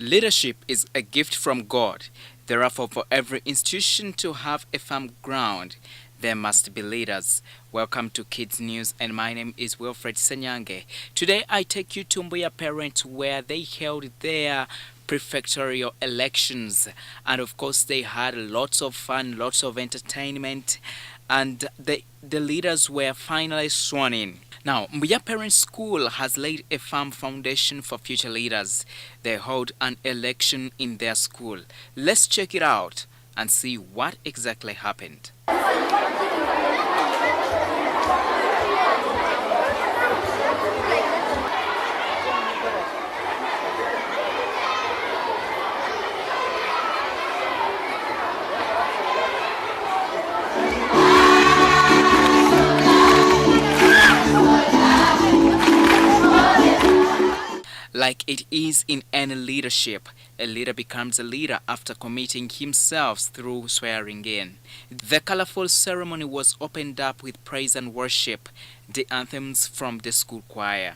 Leadership is a gift from God. Therefore, for every institution to have a firm ground, there must be leaders. Welcome to Kids News, and my name is Wilfred Sanyange. Today, I take you to Mbuya Parents, where they held their prefectorial elections, and of course, they had lots of fun, lots of entertainment, and the leaders were finally sworn in. Now, Mbuya Parents School has laid a firm foundation for future leaders. They hold an election in their school. Let's check it out and see what exactly happened. Like it is in any leadership, a leader becomes a leader after committing himself through swearing in. The colorful ceremony was opened up with praise and worship, the anthems from the school choir.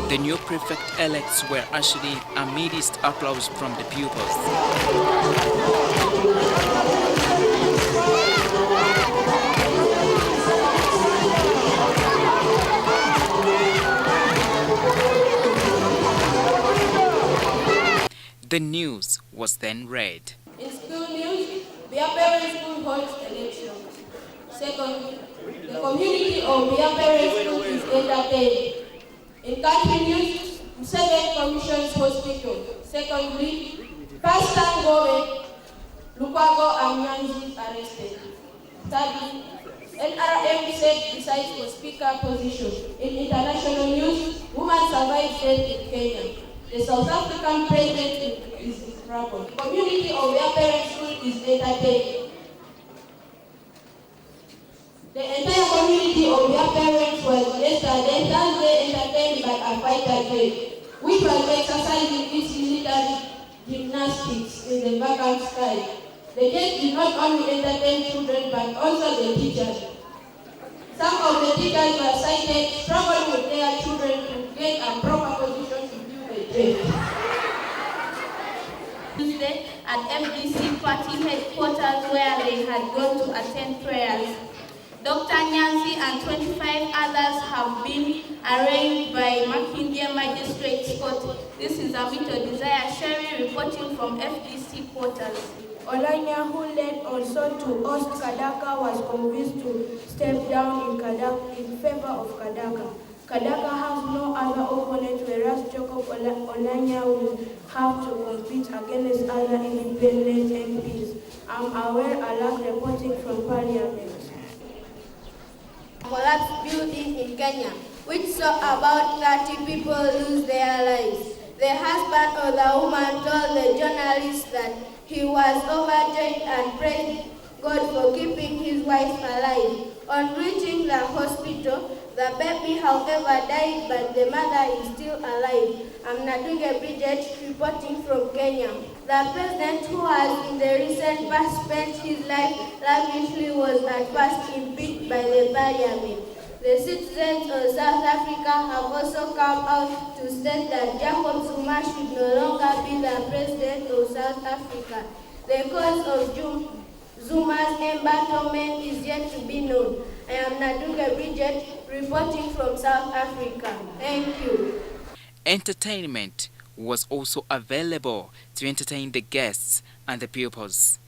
The new prefect-elects were ushered in amidst applause from the pupils. The news was then read. In school news, Mbuya Parents School holds elections. Secondly, the community of Mbuya Parents School is entertained. In country news, Second Commission's Hospital. Secondly, Pastor Gobe, Lukwago and Nyanzi arrested. Thirdly, NRM said decides for speaker position. In international news, woman survives death in Kenya. The South African president is in trouble. The community of Mbuya Parents School is entertained. The entire community of Mbuya Parents was yesterday Thursday entertained by a fighter jet, which was exercising its military gymnastics in the vacant sky. The jet did not only entertain children but also the teachers. Some of the teachers were cited struggling with their children to get a proper position to view the jet. Tuesday at FDC party headquarters where they had gone to attend prayers. Dr. Nyanzi and 25 others have been arraigned by Makindye Magistrates Court. This is Amito Desire Sherry reporting from FDC quarters. Olanya, who led also to host Kadaka, was convinced to step down in favor of Kadaka. Kadaka has no other opponent, whereas Jacob Olanya will have to compete against other independent MPs. I'm aware Alak reporting from Parliament. Collapsed building in Kenya, which saw about 30 people lose their lives. The husband of the woman told the journalist that he was overjoyed and praised God for keeping his wife alive. On reaching the hospital, the baby, however, died, but the mother is still alive. I'm Nadunge Bridget reporting from Kenya. The president, who has in the recent past spent his life lavishly, was at first impeached by the parliament. The citizens of South Africa have also come out to state that Jacob Zuma should no longer be the president of South Africa. The cause of Zuma's embattlement is yet to be known. I am Nadunge Bridget reporting from South Africa. Thank you. Entertainment was also available to entertain the guests and the pupils.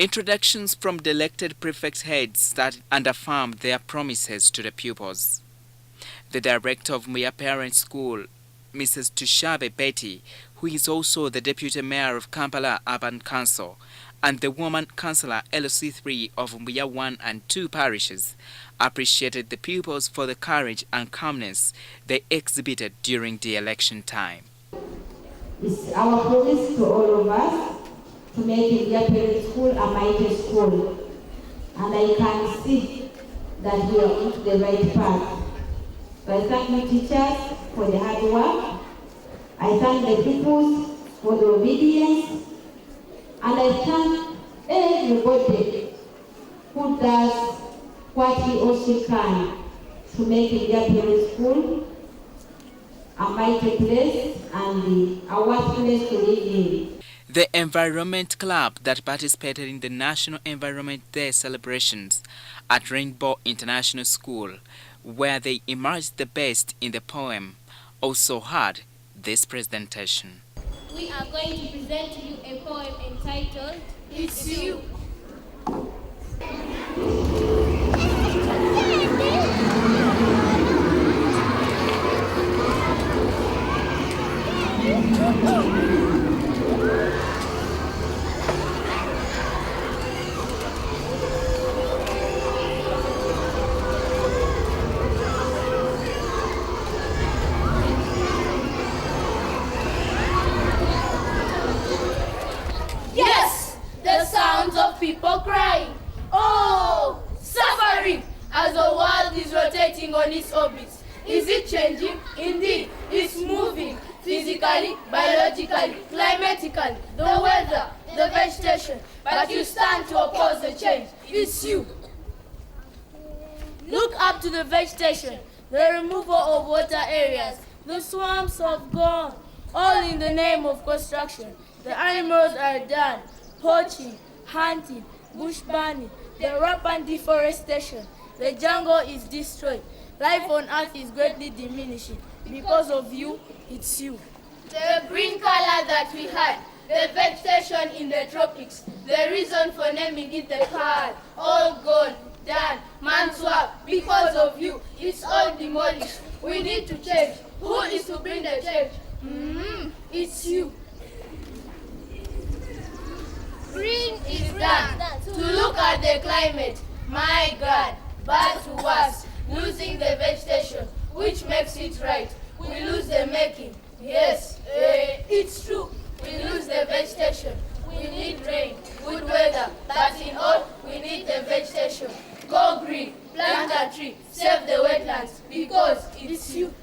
Introductions from the elected prefect heads started and affirmed their promises to the pupils. The director of Mbuya Parent School, Mrs. Tushabe Betty, who is also the deputy mayor of Kampala Urban Council, and the woman councillor LC3 of Mbuya 1 and 2 parishes, appreciated the pupils for the courage and calmness they exhibited during the election time. It's our promise to all of us to make Mbuya Parent School a mighty school. And I can see that we are on the right path. So I thank you teachers for the hard work. I thank the pupils for the obedience. And I thank everybody who does what he or she can to make Mbuya Parent School a mighty place and a workplace to live in. The Environment Club that participated in the National Environment Day celebrations at Rainbow International School, where they emerged the best in the poem, also had this presentation. We are going to present to you a poem entitled, It's You. Yes, the sounds of people crying. Oh, suffering as the world is rotating on its orbit. Is it changing? Indeed, it's moving physically, biologically, climatically, the weather, the vegetation. But you stand to oppose the change. It's you. Look up to the vegetation, the removal of water areas. The swamps have gone, all in the name of construction. The animals are done, poaching, hunting, bush burning, the rampant deforestation. The jungle is destroyed. Life on earth is greatly diminishing. Because of you, it's you. The green color that we had, the vegetation in the tropics, the reason for naming it the pearl, all gone, done, man's work. Because of you, it's all demolished. We need to change. Who is to bring the change? It's you. Green is done. To look at the climate, my God, bad to worse, losing the vegetation, which makes it right. We lose the making. Yes, it's true. We lose the vegetation. We need rain, good weather, but in all, we need the vegetation. Go green, plant a tree, save the wetlands, because it's you.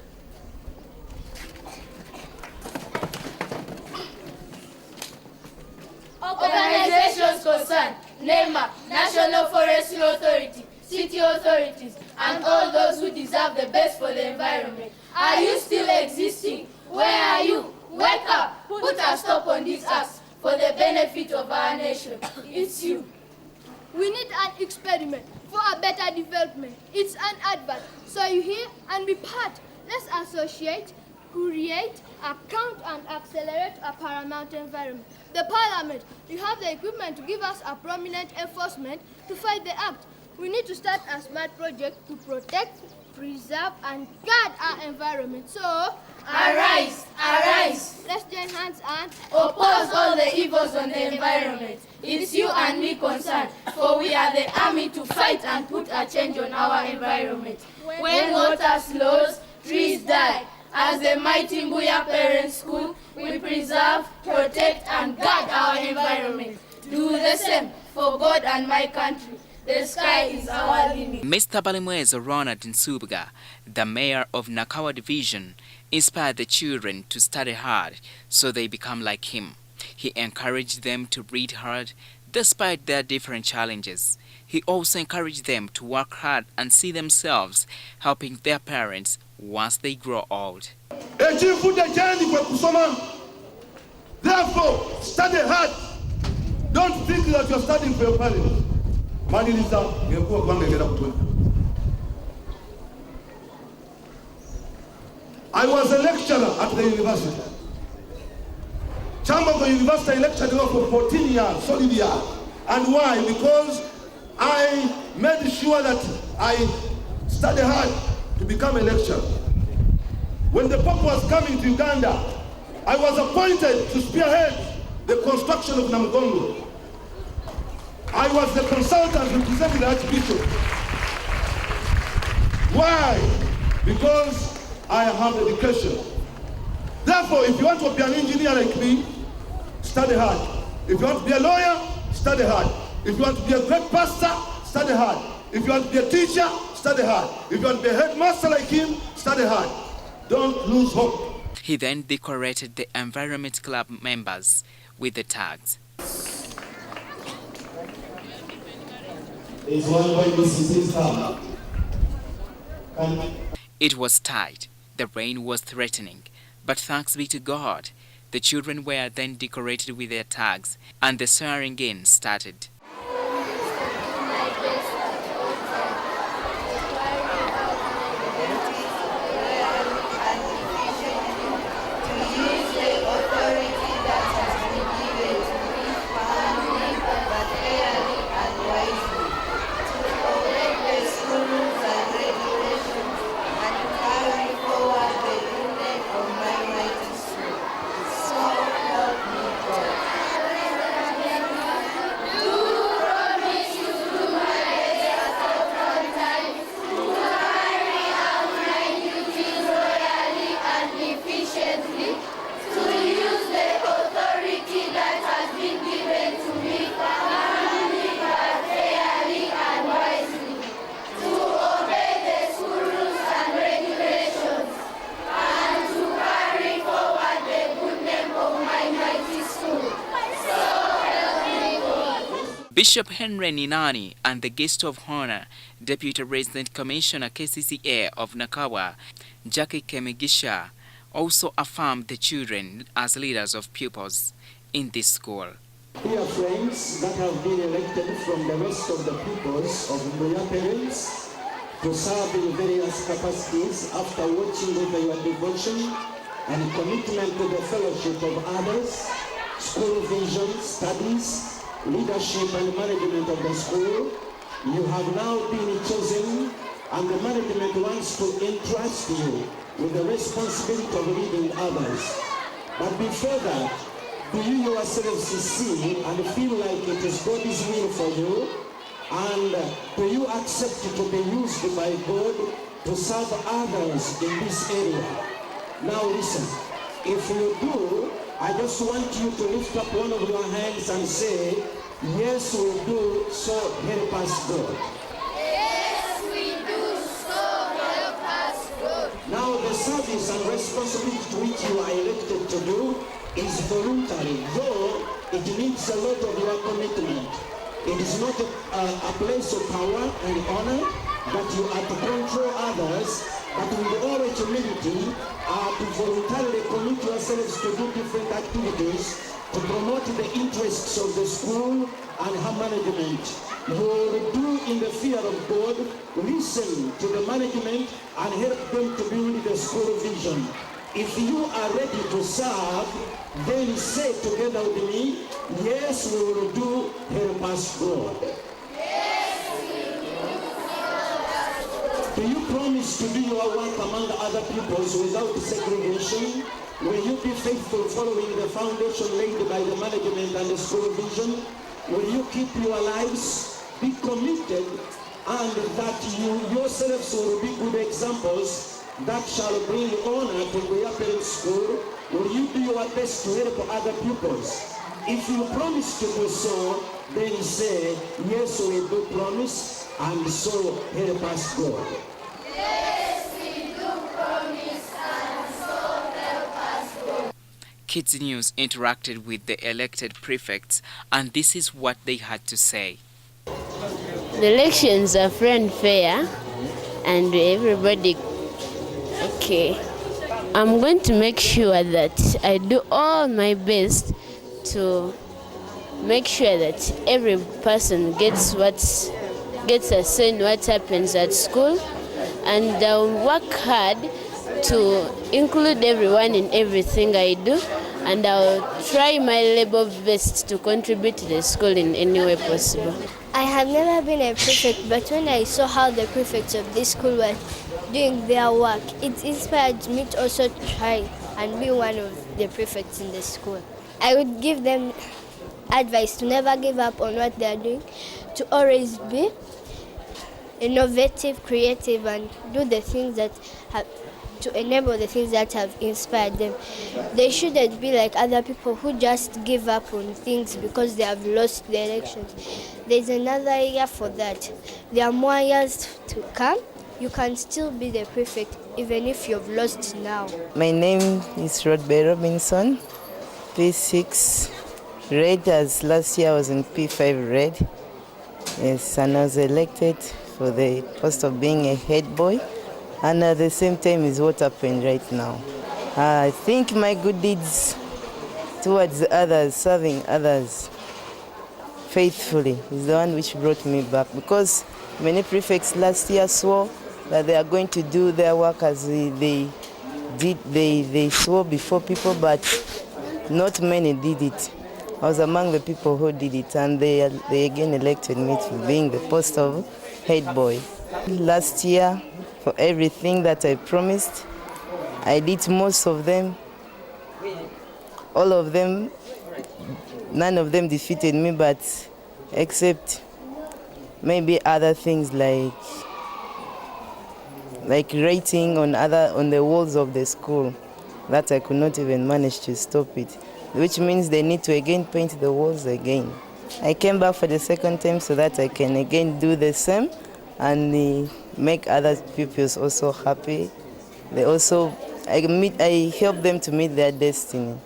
Organizations concerned, NEMA, National Forestry Authority, city authorities, and all those who deserve the best for the environment. Are you still existing? Where are you? Wake up! Put a stop on this acts for the benefit of our nation. It's you. We need an experiment for a better development. It's an advert. So you hear and be part. Let's associate, create, account, and accelerate a paramount environment. The Parliament, you have the equipment to give us a prominent enforcement to fight the act. We need to start a smart project to protect, preserve, and guard our environment. So, arise, arise. Let's join hands and oppose all the evils on the environment. It's you and me concerned, for we are the army to fight and put a change on our environment. When water slows, trees die. As the mighty Mbuya Parent School, we preserve, protect, and guard our environment. Do the same for God and my country. The sky is our limit. Mr. Balimweza Ronald Nsubuga, the mayor of Nakawa Division, inspired the children to study hard so they become like him. He encouraged them to read hard despite their different challenges. He also encouraged them to work hard and see themselves helping their parents once they grow old. Therefore, study hard. Don't think that you're studying for your parents. I was a lecturer at the university. Chamber of the university lectured for 14 years, solid years. And why? Because I made sure that I study hard to become a lecturer. When the Pope was coming to Uganda, I was appointed to spearhead the construction of Namugongo. I was the consultant representing the Archbishop. Why? Because I have education. Therefore, if you want to be an engineer like me, study hard. If you want to be a lawyer, study hard. If you want to be a great pastor, study hard. If you want to be a teacher, study hard. If you want to be a headmaster like him, study hard. Don't lose hope. He then decorated the Environment Club members with the tags. It was tight. The rain was threatening. But thanks be to God, the children were then decorated with their tags and the swearing in started. Bishop Henry Ninani and the guest of honor, Deputy Resident Commissioner KCCA of Nakawa, Jackie Kemigisha, also affirmed the children as leaders of pupils in this school. Dear friends that have been elected from the rest of the pupils of Mbuya parents to serve in various capacities after watching over your devotion and commitment to the fellowship of others, school vision, studies, leadership and management of the school, you have now been chosen and the management wants to entrust you with the responsibility of leading others. But before that, do you yourselves see and feel like it is God's will for you? And do you accept to be used by God to serve others in this area? Now listen, if you do, I just want you to lift up one of your hands and say, yes, we do, so help us God. Yes, we do, so help us God. Now the service and responsibility to which you are elected to do is voluntary, though it needs a lot of your commitment. It is not a place of power and honor that you are to control others, but with all humility to voluntarily commit yourselves to do different activities to promote the interests of the school and her management. You will do in the fear of God, listen to the management and help them to build the school vision. If you are ready to serve, then say together with me, yes, we will do, help us God. Do you promise to do your work among other pupils without segregation? Will you be faithful following the foundation laid by the management and the school vision? Will you keep your lives, be committed, and that you yourselves will be good examples that shall bring honor to Mbuya Parent School? Will you do your best to help other pupils? If you promise to do so, then say, yes, we do promise, and so help us God. Yes, we do promise, and so help us God. Kids News interacted with the elected prefects, and this is what they had to say. The elections are free and fair, and everybody, okay. I'm going to make sure that I do all my best to make sure that every person gets a say in what happens at school, and I'll work hard to include everyone in everything I do, and I'll try my level best to contribute to the school in any way possible. I have never been a prefect, but when I saw how the prefects of this school were doing their work, it inspired me to also try and be one of the prefects in the school. I would give them advice to never give up on what they are doing, to always be innovative, creative, and do the things that have to enable the things that have inspired them. They shouldn't be like other people who just give up on things because they have lost the elections. There's another year for that. There are more years to come. You can still be the prefect even if you've lost now. My name is Rodby Robinson, P6 red, as last year I was in P5 red. Yes, and I was elected for the post of being a head boy, and at the same time is what happened right now. I think my good deeds towards others, serving others faithfully, is the one which brought me back, because many prefects last year swore that they are going to do their work as they swore before people, but not many did it. I was among the people who did it, and they again elected me to being the post of head boy. Last year, for everything that I promised, I did most of them. All of them, none of them defeated me, but except maybe other things like writing on the walls of the school, that I could not even manage to stop it, which means they need to again paint the walls again. I came back for the second time so that I can again do the same and make other pupils also happy. I help them to meet their destiny.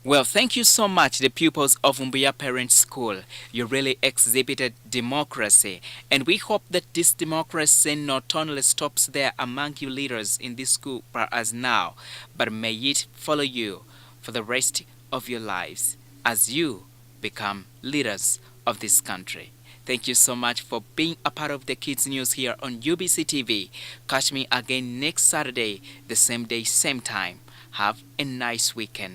Well, thank you so much, the pupils of Mbuya Parent School. You really exhibited democracy, and we hope that this democracy not only stops there among you leaders in this school as now, but may it follow you for the rest of your lives as you become leaders of this country. Thank you so much for being a part of the Kids News here on UBC TV. Catch me again next Saturday, the same day, same time. Have a nice weekend.